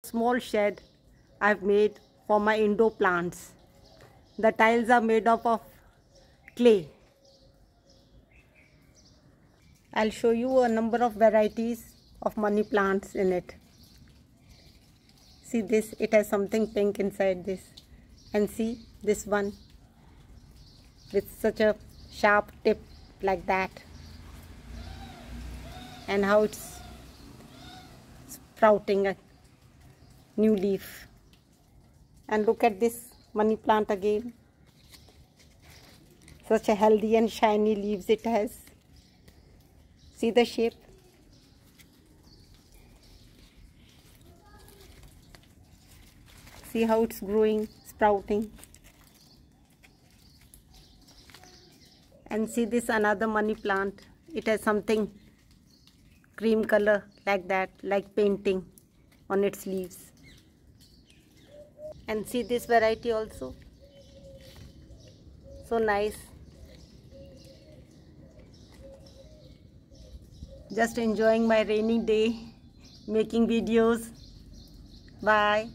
Small shed I've made for my indoor plants. The tiles are made up of clay. I'll show you a number of varieties of money plants in it. See this, it has something pink inside this. And see this one with such a sharp tip like that. And how it's sprouting a new leaf. And look at this money plant again. Such a healthy and shiny leaves it has. See the shape. See how it's growing, sprouting. And see this another money plant. It has something cream color like that, like painting on its leaves. And see this variety also. So nice. Just enjoying my rainy day, making videos. Bye.